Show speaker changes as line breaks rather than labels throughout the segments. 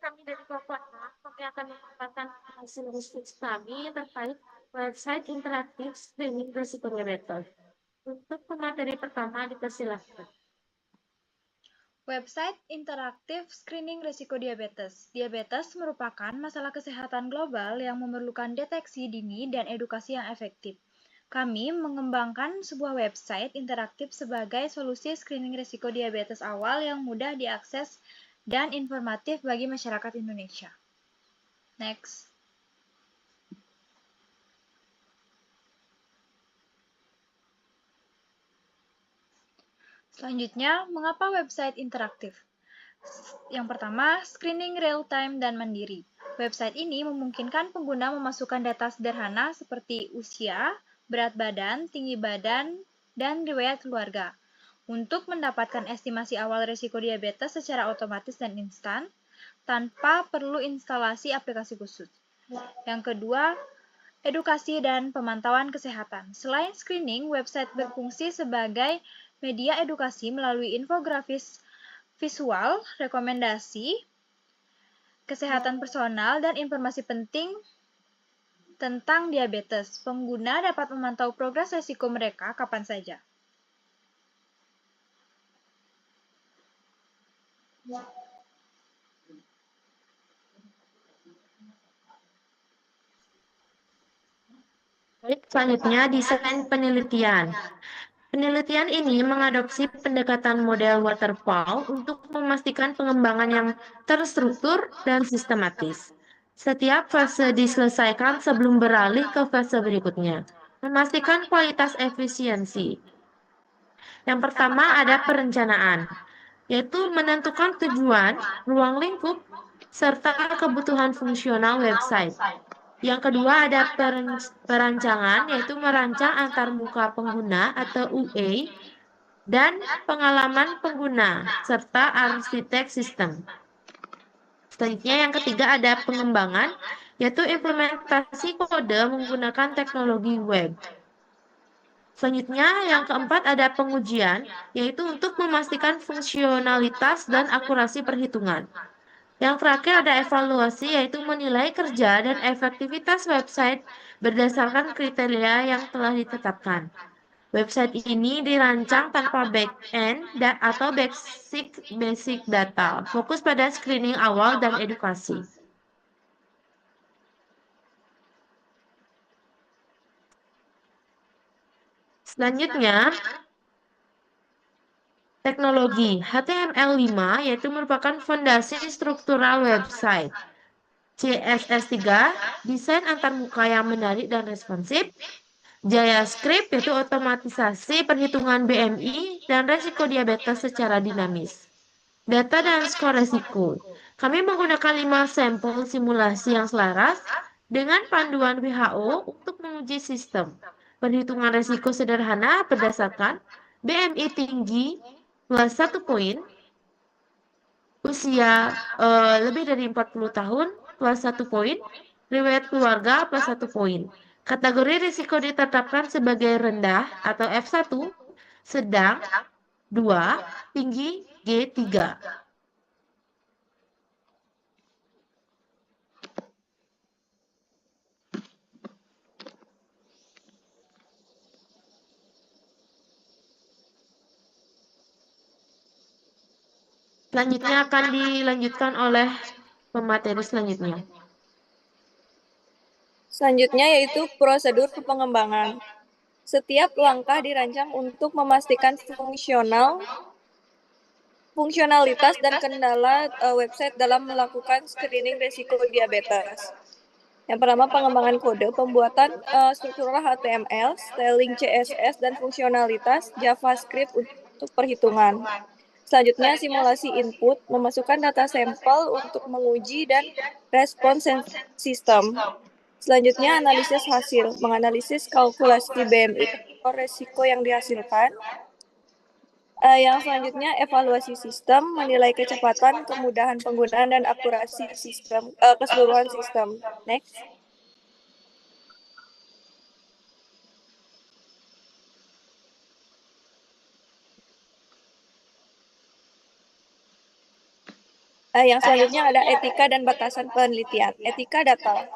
kami dari Kompolnas, kami akan memaparkan hasil riset kami terkait website interaktif screening risiko diabetes. Untuk pemateri pertama dipersilakan.
Website interaktif screening risiko diabetes. Diabetes merupakan masalah kesehatan global yang memerlukan deteksi dini dan edukasi yang efektif. Kami mengembangkan sebuah website interaktif sebagai solusi screening risiko diabetes awal yang mudah diakses dan informatif bagi masyarakat Indonesia. Next. Selanjutnya, mengapa website interaktif? Yang pertama, screening real-time dan mandiri. Website ini memungkinkan pengguna memasukkan data sederhana seperti usia, berat badan, tinggi badan, dan riwayat keluarga. Untuk mendapatkan estimasi awal risiko diabetes secara otomatis dan instan, tanpa perlu instalasi aplikasi khusus. Yang kedua, edukasi dan pemantauan kesehatan. Selain screening, website berfungsi sebagai media edukasi melalui infografis visual, rekomendasi, kesehatan personal, dan informasi penting tentang diabetes. Pengguna dapat memantau progres risiko mereka kapan saja.
Baik, selanjutnya desain penelitian. Penelitian ini mengadopsi pendekatan model waterfall untuk memastikan pengembangan yang terstruktur dan sistematis. Setiap fase diselesaikan sebelum beralih ke fase berikutnya. Memastikan kualitas efisiensi. Yang pertama ada perencanaan, yaitu menentukan tujuan, ruang lingkup, serta kebutuhan fungsional website. Yang kedua ada perancangan, yaitu merancang antarmuka pengguna atau UA dan pengalaman pengguna, serta arsitek sistem. Selanjutnya yang ketiga ada pengembangan, yaitu implementasi kode menggunakan teknologi web. Selanjutnya yang keempat ada pengujian, yaitu untuk memastikan fungsionalitas dan akurasi perhitungan. Yang terakhir ada evaluasi, yaitu menilai kerja dan efektivitas website berdasarkan kriteria yang telah ditetapkan. Website ini dirancang tanpa back-end atau basic data, fokus pada screening awal dan edukasi. Selanjutnya, teknologi HTML5 yaitu merupakan fondasi struktural website. CSS3, desain antarmuka yang menarik dan responsif. JavaScript yaitu otomatisasi perhitungan BMI dan resiko diabetes secara dinamis. Data dan skor resiko. Kami menggunakan 5 sampel simulasi yang selaras dengan panduan WHO untuk menguji sistem. Perhitungan resiko sederhana berdasarkan BMI tinggi plus 1 poin, usia lebih dari 40 tahun plus 1 poin, riwayat keluarga plus 1 poin. Kategori risiko ditetapkan sebagai rendah atau F1, sedang 2, tinggi G3. Selanjutnya akan dilanjutkan oleh pemateri selanjutnya.
Selanjutnya yaitu prosedur pengembangan. Setiap langkah dirancang untuk memastikan fungsionalitas dan kendala website dalam melakukan screening risiko diabetes. Yang pertama, pengembangan kode, pembuatan struktural HTML, styling CSS, dan fungsionalitas JavaScript untuk perhitungan. Selanjutnya, simulasi input, memasukkan data sampel untuk menguji dan respons sistem. Selanjutnya, analisis hasil, menganalisis kalkulasi BMI atau resiko yang dihasilkan. Yang selanjutnya, evaluasi sistem, menilai kecepatan, kemudahan penggunaan, dan akurasi sistem, keseluruhan sistem. Next. Yang selanjutnya ada etika dan batasan penelitian. Etika data.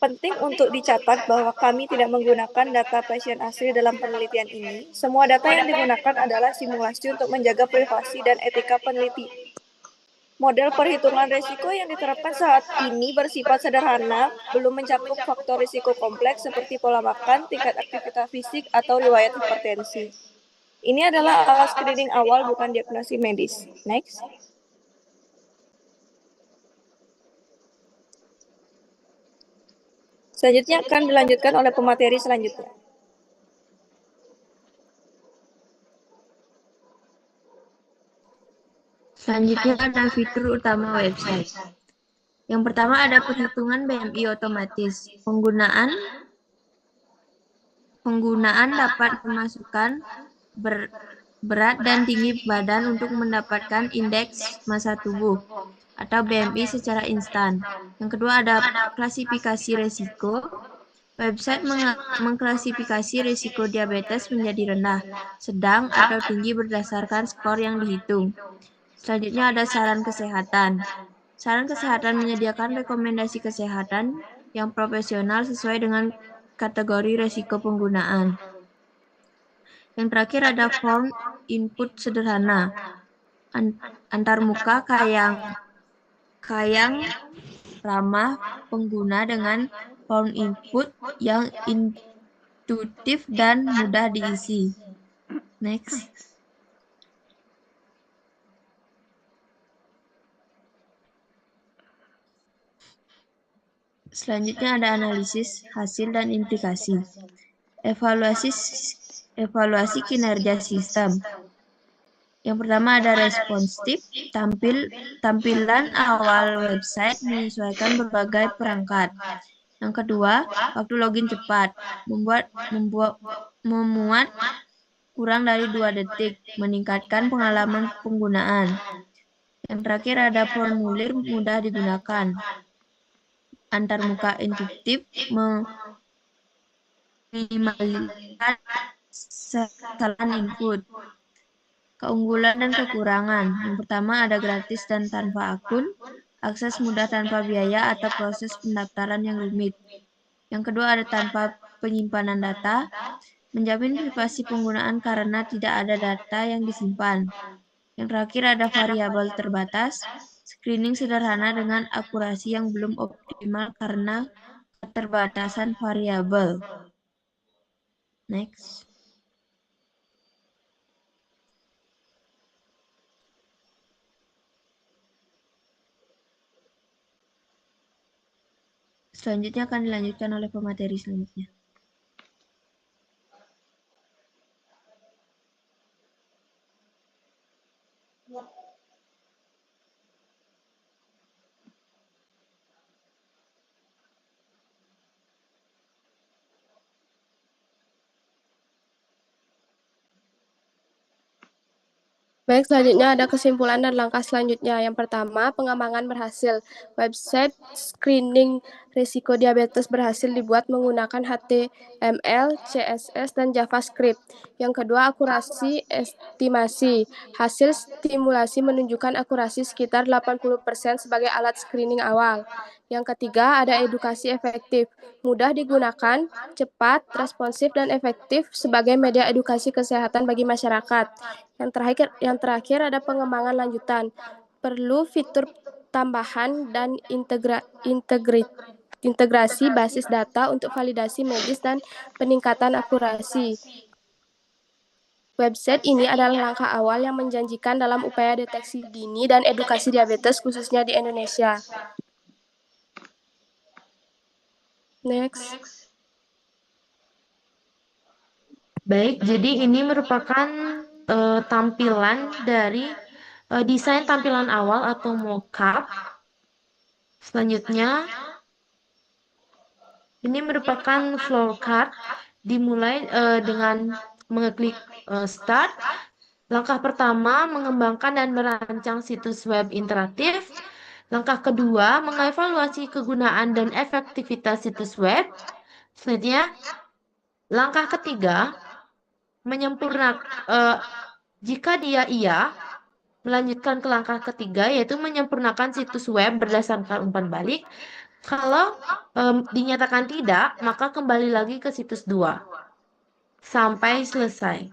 Penting untuk dicatat bahwa kami tidak menggunakan data pasien asli dalam penelitian ini. Semua data yang digunakan adalah simulasi untuk menjaga privasi dan etika peneliti. Model perhitungan risiko yang diterapkan saat ini bersifat sederhana, belum mencakup faktor risiko kompleks seperti pola makan, tingkat aktivitas fisik, atau riwayat hipertensi. Ini adalah alat screening awal, bukan diagnosis medis. Next. Selanjutnya akan dilanjutkan oleh pemateri selanjutnya.
Selanjutnya ada fitur utama website. Yang pertama ada perhitungan BMI otomatis. Penggunaan dapat memasukkan berat dan tinggi badan untuk mendapatkan indeks massa tubuh atau BMI secara instan. Yang kedua ada klasifikasi risiko. Website mengklasifikasi risiko diabetes menjadi rendah, sedang, atau tinggi berdasarkan skor yang dihitung. Selanjutnya ada saran kesehatan. Saran kesehatan menyediakan rekomendasi kesehatan yang profesional sesuai dengan kategori risiko penggunaan. Yang terakhir ada form input sederhana. Antarmuka kayang ramah pengguna dengan form input yang intuitif dan mudah diisi. Next. Selanjutnya ada analisis hasil dan implikasi. Evaluasi kinerja sistem. Yang pertama ada responsif, tampilan awal website menyesuaikan berbagai perangkat. Yang kedua, waktu login cepat, memuat kurang dari 2 detik, meningkatkan pengalaman penggunaan. Yang terakhir ada formulir mudah digunakan. Antarmuka intuitif, meminimalisir kesalahan input. Keunggulan dan kekurangan. Yang pertama ada gratis dan tanpa akun, akses mudah tanpa biaya atau proses pendaftaran yang rumit. Yang kedua ada tanpa penyimpanan data, menjamin privasi penggunaan karena tidak ada data yang disimpan. Yang terakhir ada variabel terbatas, screening sederhana dengan akurasi yang belum optimal karena keterbatasan variabel. Next. Selanjutnya akan dilanjutkan oleh pemateri selanjutnya.
Baik, selanjutnya ada kesimpulan dan langkah selanjutnya. Yang pertama, pengembangan berhasil. Website screening risiko diabetes berhasil dibuat menggunakan HTML, CSS, dan JavaScript. Yang kedua, akurasi estimasi. Hasil simulasi menunjukkan akurasi sekitar 80% sebagai alat screening awal. Yang ketiga, ada edukasi efektif. Mudah digunakan, cepat, responsif, dan efektif sebagai media edukasi kesehatan bagi masyarakat. Yang terakhir ada pengembangan lanjutan. Perlu fitur tambahan dan integrasi basis data untuk validasi medis dan peningkatan akurasi. Website ini adalah langkah awal yang menjanjikan dalam upaya deteksi dini dan edukasi diabetes khususnya di Indonesia. Next.
Baik, jadi ini merupakan tampilan dari desain tampilan awal atau mockup. Selanjutnya, ini merupakan flowchart. Dimulai dengan mengeklik Start. Langkah pertama, mengembangkan dan merancang situs web interaktif. Langkah kedua, mengevaluasi kegunaan dan efektivitas situs web. Selanjutnya, langkah ketiga, menyempurnakan jika dia iya, melanjutkan ke langkah ketiga, yaitu menyempurnakan situs web berdasarkan umpan balik. Kalau dinyatakan tidak, maka kembali lagi ke situs 2 sampai selesai.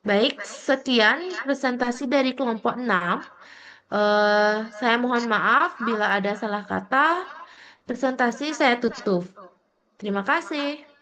Baik, sekian presentasi dari kelompok 6. Saya mohon maaf bila ada salah kata. Presentasi saya tutup. Terima kasih.